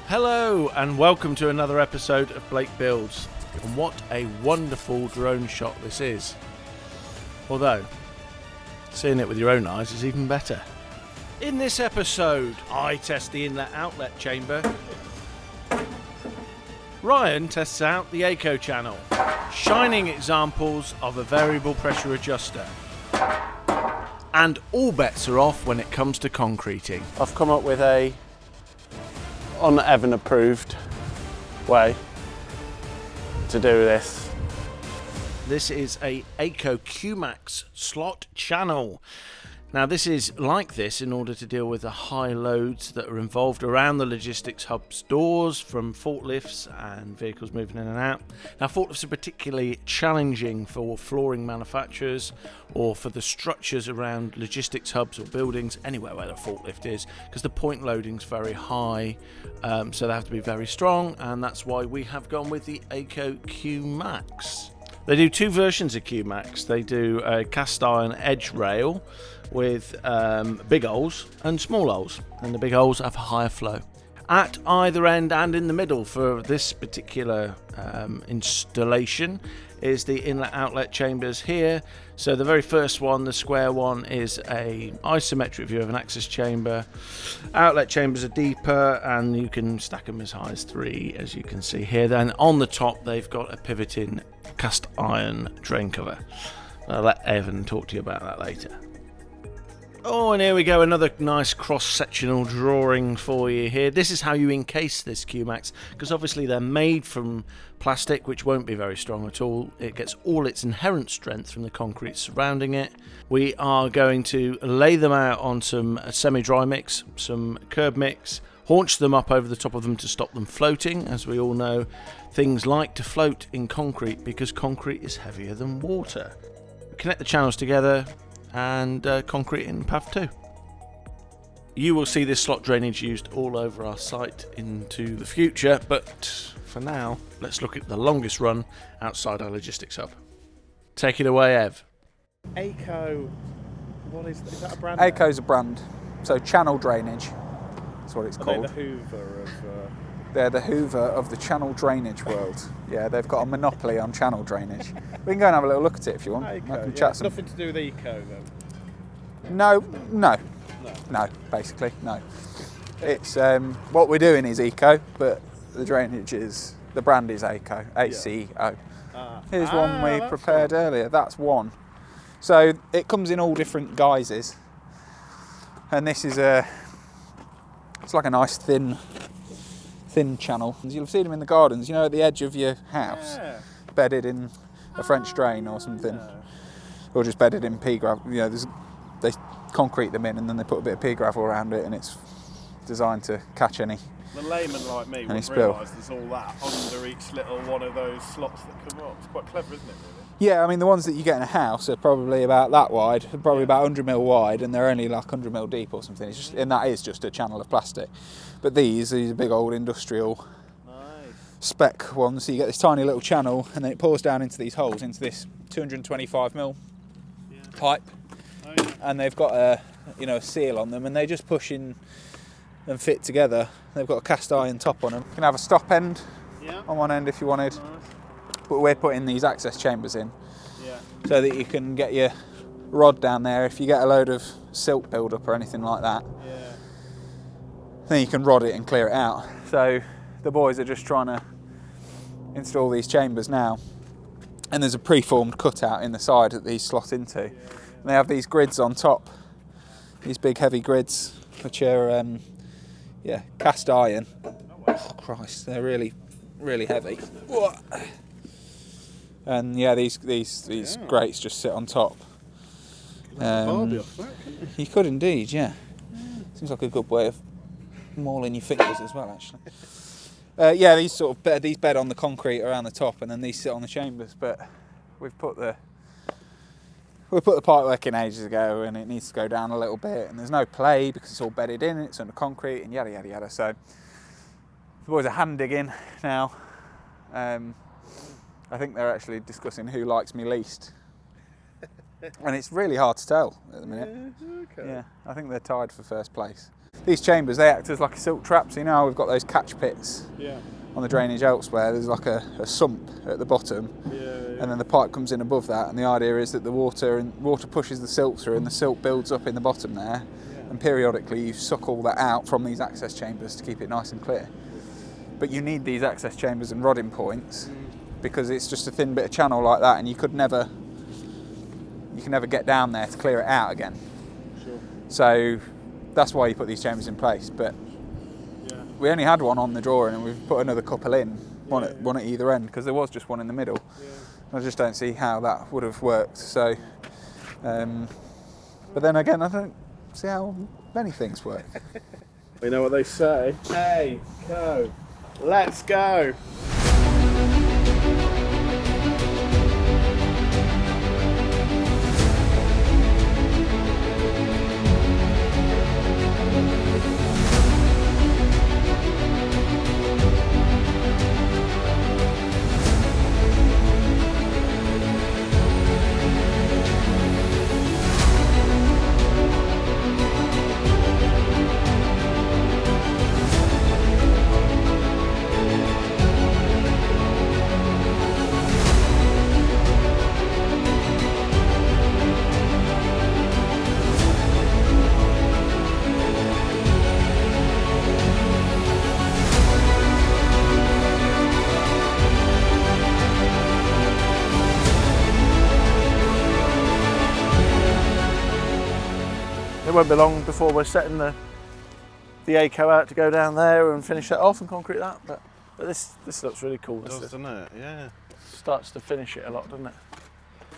Hello and welcome to another episode of Blake Builds. And what a wonderful drone shot this is. Although, seeing it with your own eyes is even better. In this episode, I test the inlet outlet chamber. Ryan tests out the ACO channel, shining examples of a variable pressure adjuster. And all bets are off when it comes to concreting. I've come up with a on-Evan approved way to do this. This is a ACO Qmax slot channel. Now this is like this in order to deal with the high loads that are involved around the logistics hub's doors from forklifts and vehicles moving in and out. Now forklifts are particularly challenging for flooring manufacturers or for the structures around logistics hubs or buildings, anywhere where the forklift is, because the point loading is very high, so they have to be very strong, and that's why we have gone with the ACO Qmax. They do two versions of Qmax. They do a cast iron edge rail with big holes and small holes, and the big holes have a higher flow. At either end and in the middle for this particular installation is the inlet outlet chambers here. So the very first one, the square one, is a isometric view of an access chamber. Outlet chambers are deeper and you can stack them as high as 3, as you can see here. Then on the top they've got a pivoting cast iron drain cover. I'll let Evan talk to you about that later. Oh, and here we go, another nice cross-sectional drawing for you here. This is how you encase this Qmax, because obviously they're made from plastic, which won't be very strong at all. It gets all its inherent strength from the concrete surrounding it. We are going to lay them out on some semi-dry mix, some curb mix, haunch them up over the top of them to stop them floating. As we all know, things like to float in concrete because concrete is heavier than water. Connect the channels together and concrete in path 2. You will see this slot drainage used all over our site into the future, but for now let's look at the longest run outside our logistics hub. Take it away, Ev. ACO, is that a brand? ACO's a brand, so channel drainage, that's what it's called. They're the Hoover of... They're the Hoover of the channel drainage world. Yeah, they've got a monopoly on channel drainage. We can go and have a little look at it if you want. ACO, Chat nothing to do with Eco then? No, basically, no. It's, what we're doing is Eco, but the drainage is, the brand is ACO, ACO. Here's one we prepared earlier, that's one. So it comes in all different guises. And this is it's like a nice thin channel. You'll have seen them in the gardens, you know, at the edge of your house, bedded in a French drain or something, or just bedded in pea gravel. You know, they concrete them in and then they put a bit of pea gravel around it, and it's designed to catch any. The layman like me wouldn't realise there's all that under each little one of those slots that come up. It's quite clever, isn't it, really? Yeah, I mean, the ones that you get in a house are probably about that wide, probably about 100 mil wide, and they're only like 100 mil deep or something. It's just, and that is just a channel of plastic. But these are big old industrial spec ones. So you get this tiny little channel, and then it pours down into these holes, into this 225 mil pipe, and they've got a seal on them, and they just push in and fit together. They've got a cast iron top on them. You can have a stop end on one end if you wanted. But we're putting these access chambers in so that you can get your rod down there. If you get a load of silt build-up or anything like that, then you can rod it and clear it out. So the boys are just trying to install these chambers now. And there's a preformed cutout in the side that these slot into. And they have these grids on top, these big heavy grids, which are cast iron. Oh Christ, they're really, really heavy. And these grates just sit on top. You could indeed, yeah. Seems like a good way of mauling your fingers as well, actually. These bed on the concrete around the top, and then these sit on the chambers. But we've put the pipe work in ages ago, and it needs to go down a little bit. And there's no play because it's all bedded in, it's under concrete, and yada yada yada. So the boys are hand digging now. I think they're actually discussing who likes me least. And it's really hard to tell at the minute. Okay. Yeah, I think they're tied for first place. these chambers, they act as like a silk trap. So you know how we've got those catch pits on the drainage elsewhere. There's like a sump at the bottom, and then the pipe comes in above that. And the idea is that the water pushes the silt through, and the silt builds up in the bottom there. And periodically you suck all that out from these access chambers to keep it nice and clear. But you need these access chambers and rodding points because it's just a thin bit of channel like that, and you can never get down there to clear it out again. Sure. So that's why you put these chambers in place. But we only had one on the drawing, and we've put another couple in, one at either end, because there was just one in the middle. I just don't see how that would have worked. So, but then again, I don't see how many things work. You know what they say? Hey, go. Let's go. It won't be long before we're setting the ACO out to go down there and finish that off and concrete that. But this looks really cool. Doesn't it? Yeah. Starts to finish it a lot, doesn't it?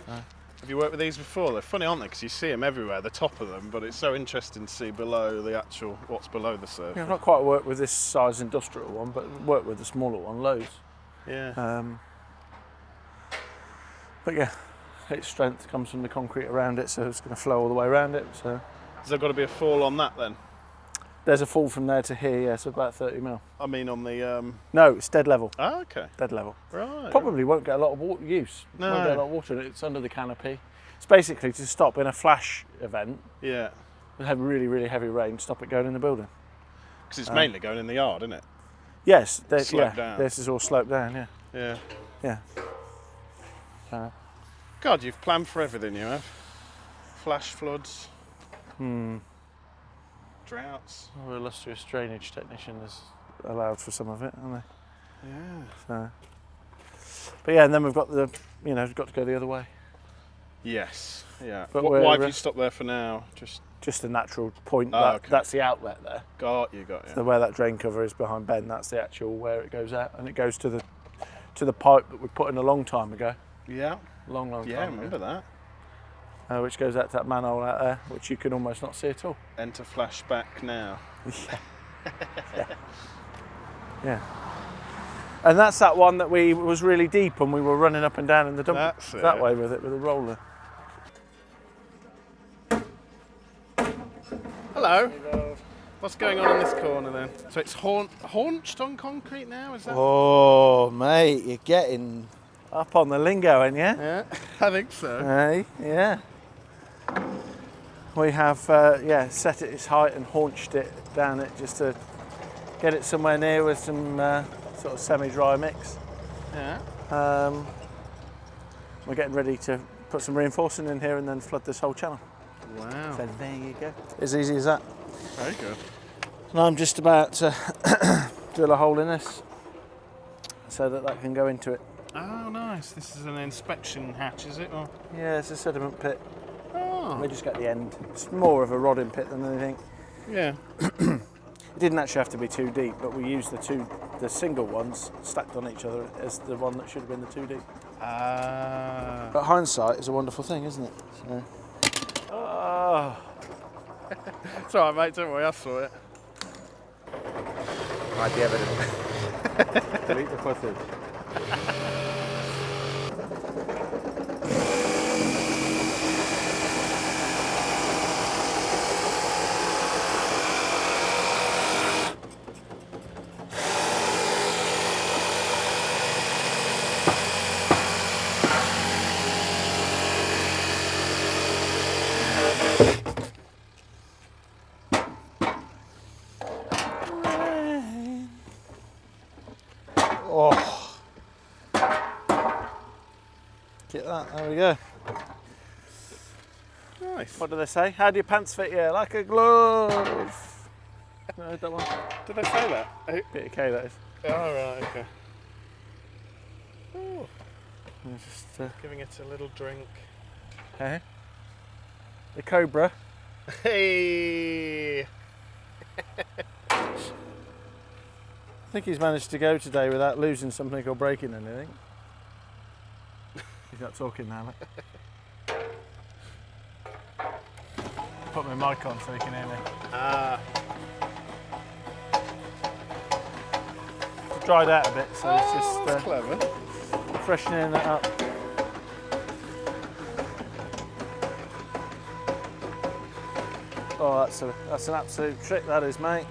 Have you worked with these before? They're funny, aren't they? Because you see them everywhere, the top of them, but it's so interesting to see below the actual, what's below the surface. Yeah, I've not quite worked with this size industrial one, but worked with the smaller one loads. Yeah. But yeah, its strength comes from the concrete around it, so it's going to flow all the way around it. So Has there got to be a fall on that then? there's a fall from there to here, yeah, so about 30 mil. I mean on the... No, it's dead level. Oh, okay. Dead level. Right. Probably won't get a lot of water use. No. Won't get a lot of water in it. It's under the canopy. It's basically to stop in a flash event. Yeah. We have really, really heavy rain, stop it going in the building. Because it's mainly going in the yard, isn't it? Yes, Sloped down. This is all sloped down, yeah. Yeah. Yeah. God, you've planned for everything, you have. Flash floods. Droughts. Our illustrious drainage technician has allowed for some of it, haven't they? Yeah. So. But yeah, and then we've got we've got to go the other way. Yes. Yeah. But why have you stopped there for now? Just a natural point. Okay. That's the outlet there. Got you. So where that drain cover is behind Ben, that's the actual where it goes out, and it goes to the pipe that we put in a long time ago. Yeah. Long time Yeah, I ago. remember that. Which goes out to that manhole out there, which you can almost not see at all. Enter flashback now. Yeah. And that's that one that was really deep and we were running up and down in the dump That's it. that way with it, with a roller. Hello. What's going on in this corner then? So it's haunched on concrete now, is that? Oh, mate, you're getting up on the lingo, ain't you? Yeah, I think so. Hey, yeah. We have, set it its height and haunched it down it just to get it somewhere near with some sort of semi-dry mix. Yeah. We're getting ready to put some reinforcing in here and then flood this whole channel. Wow. So there you go. As easy as that. Very good. And I'm just about to drill a hole in this so that can go into it. Oh, nice. This is an inspection hatch, is it? Or? Yeah, it's a sediment pit. Oh. We just get the end. It's more of a rodding pit than anything. Yeah. It didn't actually have to be too deep, but we used the single ones stacked on each other as the one that should have been the too deep. Ah. But hindsight is a wonderful thing, isn't it? So. Oh. It's all right, mate. Don't worry. I saw it. Hide the evidence. Delete the footage. Oh. Get that, there we go. Nice. What do they say? How do your pants fit you? Like a glove. No, that one. Did they say that? Bit of K, that is. Oh, right, okay. Oh, Just, giving it a little drink. hey. The Cobra. Hey! I think he's managed to go today without losing something or breaking anything. He's not talking now, mate. Put my mic on so he can hear me. It's dried out a bit, so it's just that's clever. freshening it up. Oh, that's an absolute trick, that is, mate.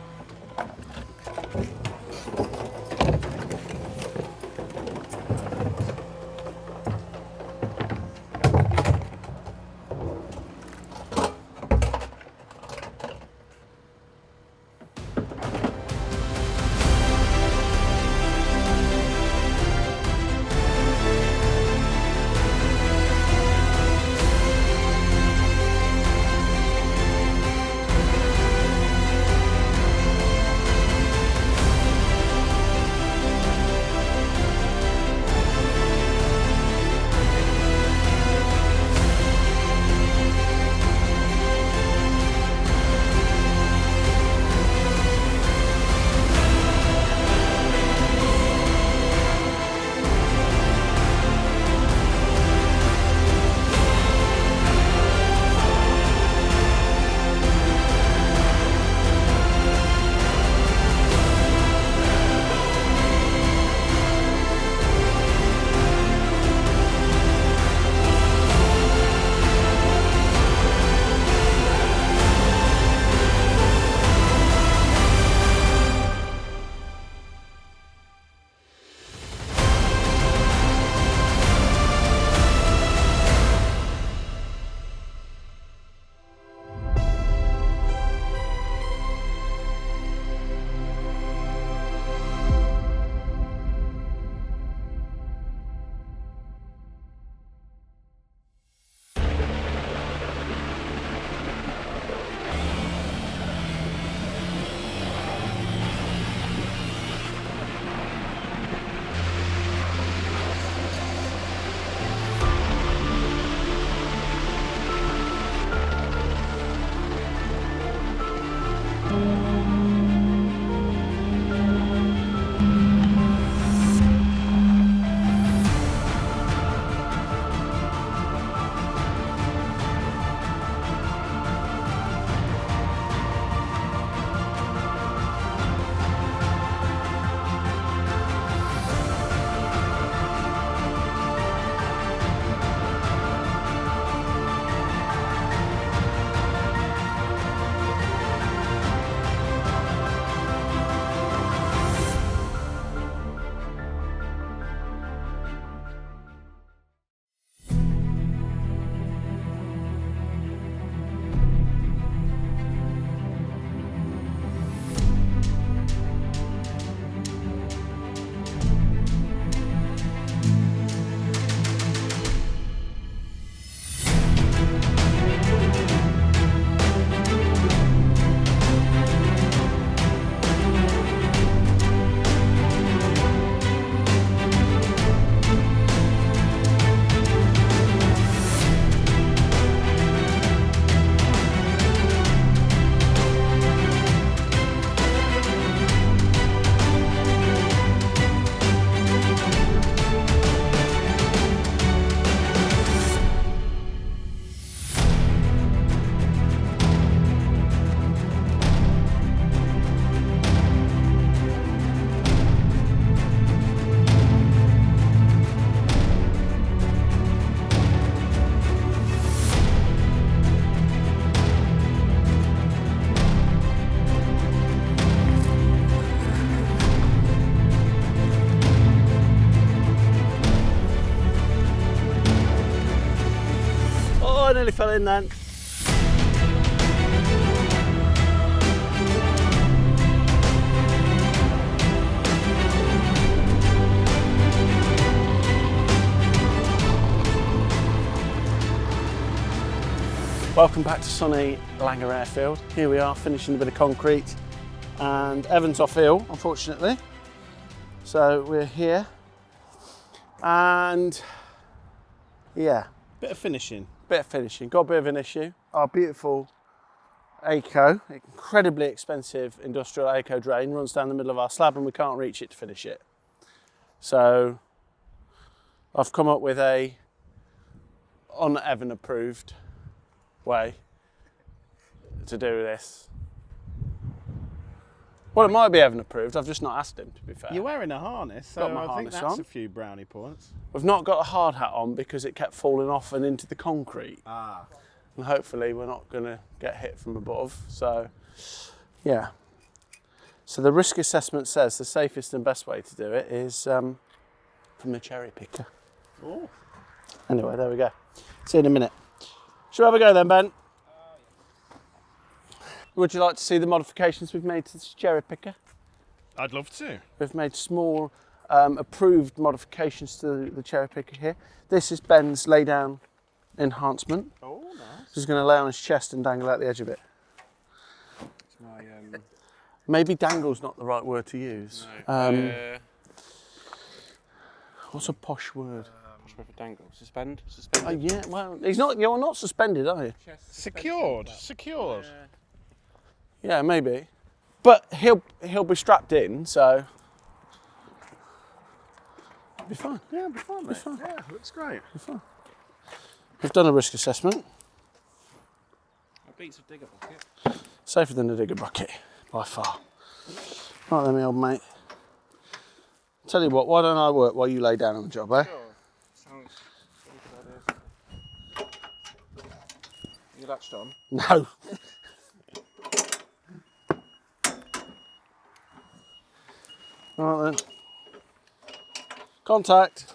I nearly fell in then. Welcome back to sunny Langer Airfield. Here we are finishing a bit of concrete, and Evan's off ill, unfortunately. So we're here, and yeah. Bit of finishing. Got a bit of an issue. Our beautiful ACO, incredibly expensive industrial ACO drain, runs down the middle of our slab and we can't reach it to finish it. So I've come up with a un-Evan approved way to do this. Well, it might be Evan approved, I've just not asked him, to be fair. You're wearing a harness, so Got my I think harness that's on. a few brownie points. We've not got a hard hat on because it kept falling off and into the concrete. Ah. And hopefully we're not going to get hit from above. So, yeah. So the risk assessment says the safest and best way to do it is from the cherry picker. Oh. Anyway, there we go. See you in a minute. Shall we have a go then, Ben? Would you like to see the modifications we've made to this cherry picker? I'd love to. We've made small approved modifications to the cherry picker here. This is Ben's lay down enhancement. Oh, nice. He's going to lay on his chest and dangle out the edge of it. It's my, Maybe dangle's not the right word to use. no. What's a posh word? Posh word for dangle. Suspend? Oh Suspended? yeah, well, you're not suspended, are you? Secured. Secured. Yeah, maybe. But he'll be strapped in, so it'll be fine. Yeah, it'll be fine, mate. fine. Yeah, looks great. We've done a risk assessment. It beats a digger bucket. Safer than a digger bucket, by far. Right then, my old mate. Tell you what, why don't I work while you lay down on the job, eh? Sure. Sounds a good idea. You latched on? No. Right then. Contact.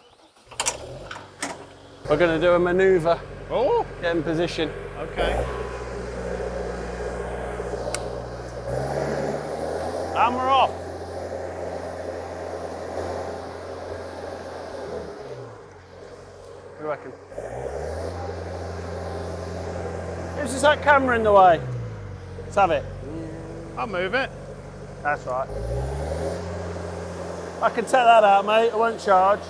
We're going to do a manoeuvre. Oh, Get in position. okay. And we're off. What do you reckon? Who's just that camera in the way? Let's have it. I'll move it. That's right. I can take that out, mate. I won't charge.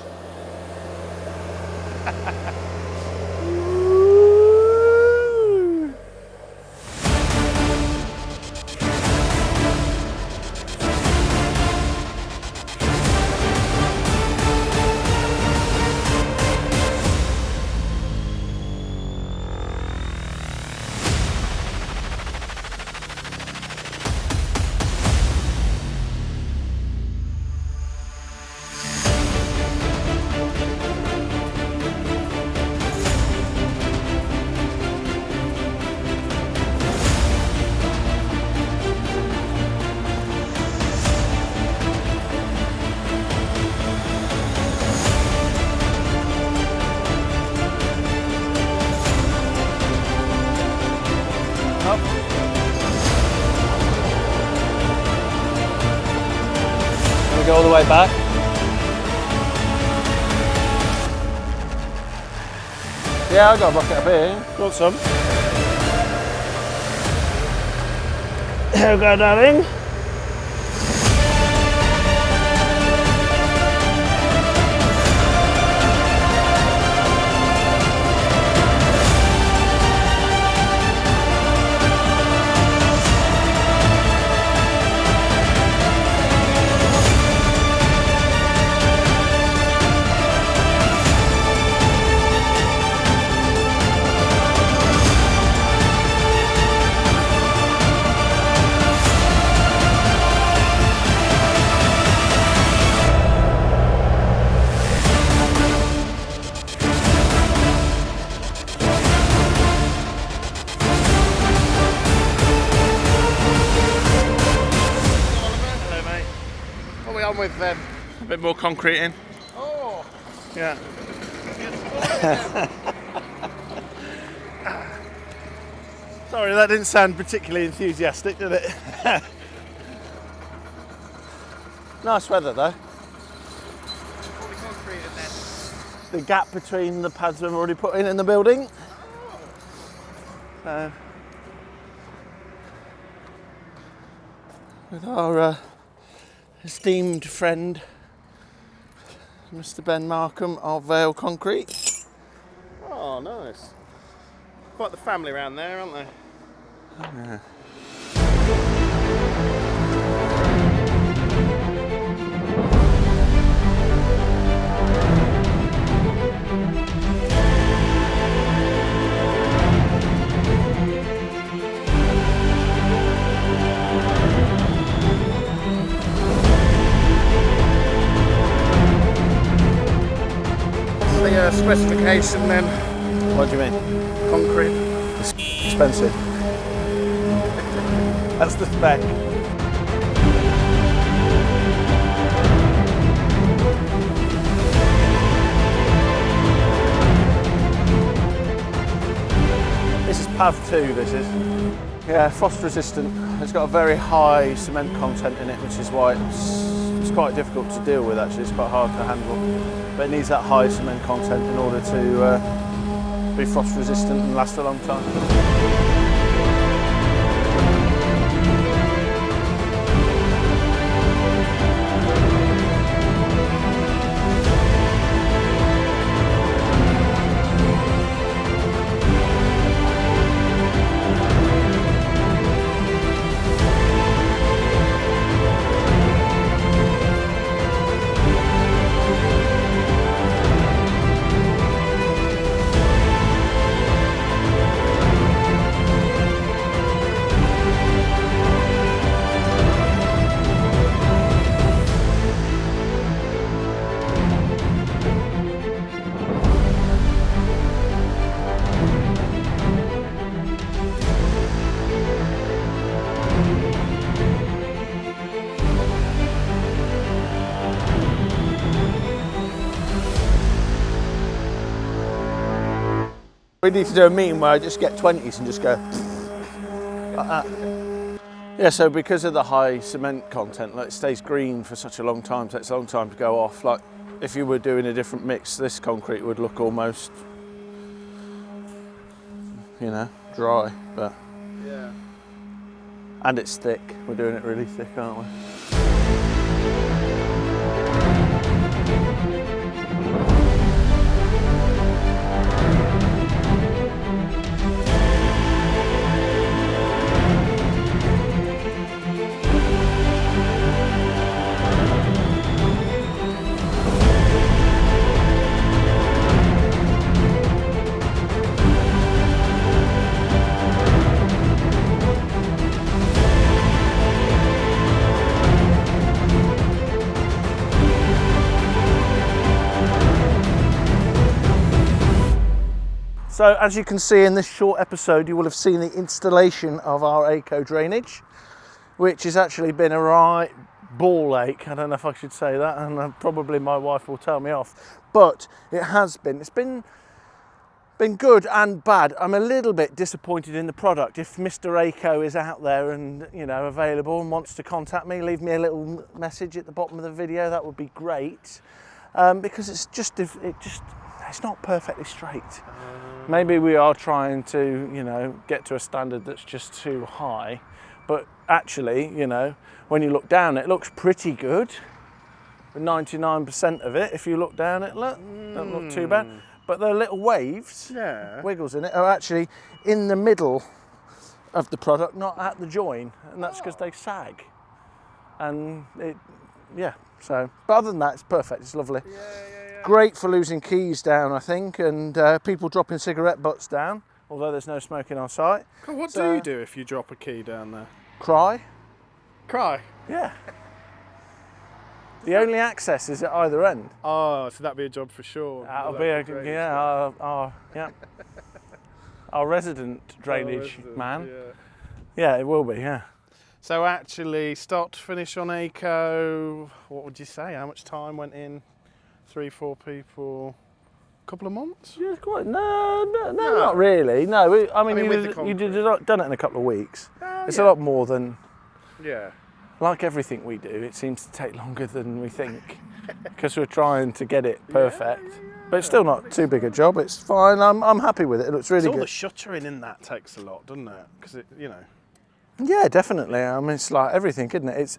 Go all the way back. Yeah, I got a bucket up here. You want some? Here we go, darling. With a bit more concrete in. Oh! Yeah. Sorry, that didn't sound particularly enthusiastic, did it? Nice weather though. All the concrete and then... The gap between the pads we've already put in the building. with our esteemed friend, Mr. Ben Markham of Vale Concrete. Oh, nice. Quite the family around there, aren't they? Yeah. The specification then, What do you mean? concrete. Expensive. That's the spec. This is PAV 2, this is. Yeah, frost resistant. It's got a very high cement content in it, which is why it's quite difficult to deal with actually. It's quite hard to handle. But it needs that high cement content in order to be frost resistant and last a long time. We need to do a meeting where I just get 20s and just go like that. Yeah, so because of the high cement content, like, it stays green for such a long time, takes a long time to go off. Like, if you were doing a different mix, this concrete would look almost, you know, dry. But Yeah. and it's thick. We're doing it really thick, aren't we? So as you can see in this short episode, you will have seen the installation of our ACO drainage, which has actually been a right ball ache. I don't know if I should say that, and probably my wife will tell me off, but it has been. It's been good and bad. I'm a little bit disappointed in the product. If Mr. ACO is out there and, you know, available and wants to contact me, leave me a little message at the bottom of the video. That would be great, because it's not perfectly straight. Maybe we are trying to, you know, get to a standard that's just too high, but actually, you know, when you look down, it looks pretty good. 99% of it, if you look down, it don't look too bad. But the little waves, wiggles in it, are actually in the middle of the product, not at the join, and that's because they sag. And so, but other than that, it's perfect. It's lovely. Great for losing keys down, I think, and people dropping cigarette butts down, although there's no smoking on site. What do you do if you drop a key down there? Cry. Cry? Yeah. The only access is at either end. Oh, so that'd be a job for sure. That'll be our resident drainage man. Yeah, it will be, yeah. So actually, start to finish on ACO, what would you say? How much time went in? 3-4 people, a couple of months? Yeah, quite. No, not really. No, you've done it in a couple of weeks. It's a lot more than. Yeah. Like everything we do, it seems to take longer than we think because we're trying to get it perfect. But it's still not too big a job. It's fine. I'm happy with it. It looks really All good. the shuttering in that takes a lot, doesn't it? Because it, you know. Yeah, definitely. I mean, it's like everything, isn't it? It's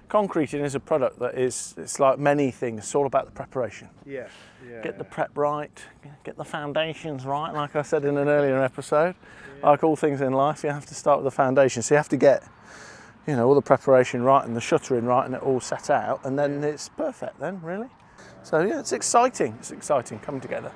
concreting is a product that it's like many things. It's all about the preparation. Yeah. Get the prep right, get the foundations right, like I said in an earlier episode. Like all things in life, you have to start with the foundation. So you have to get, you know, all the preparation right and the shuttering right and it all set out, and then it's perfect then, really. So yeah, it's exciting. It's exciting coming together.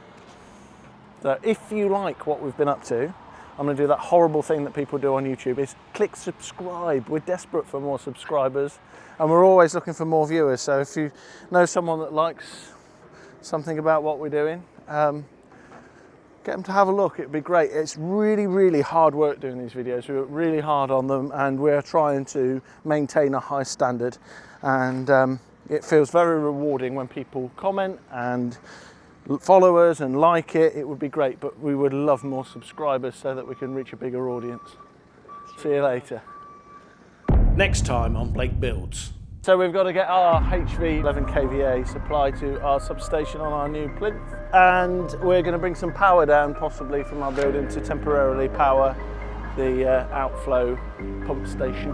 So if you like what we've been up to, I'm going to do that horrible thing that people do on YouTube, is click subscribe. We're desperate for more subscribers and we're always looking for more viewers. So if you know someone that likes something about what we're doing, get them to have a look. It'd be great. It's really, really hard work doing these videos. We work really hard on them and we're trying to maintain a high standard, and it feels very rewarding when people comment and follow us and like it. It would be great, but we would love more subscribers so that we can reach a bigger audience. See you later. Next time on Blake Builds. So we've got to get our HV 11 kVA supply to our substation on our new plinth, and we're going to bring some power down possibly from our building to temporarily power the outflow pump station.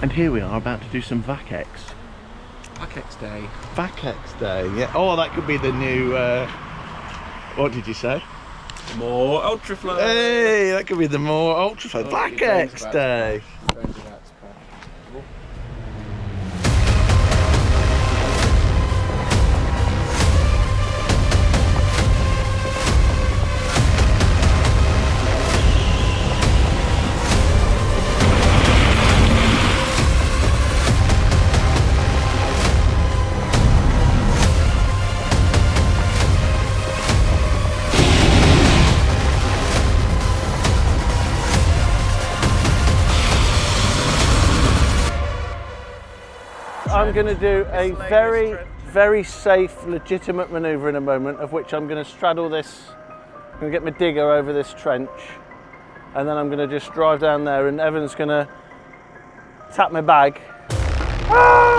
And here we are about to do some VACX. VACX Day. VACX Day, yeah. Oh, that could be the new, what did you say? More ultraflow. Hey, that could be the more ultraflow. VACX Day. I'm going to do a very safe, legitimate manoeuvre in a moment, of which I'm going to straddle this. I'm going to get my digger over this trench, and then I'm going to just drive down there, and Evan's going to tap my bag. Ah!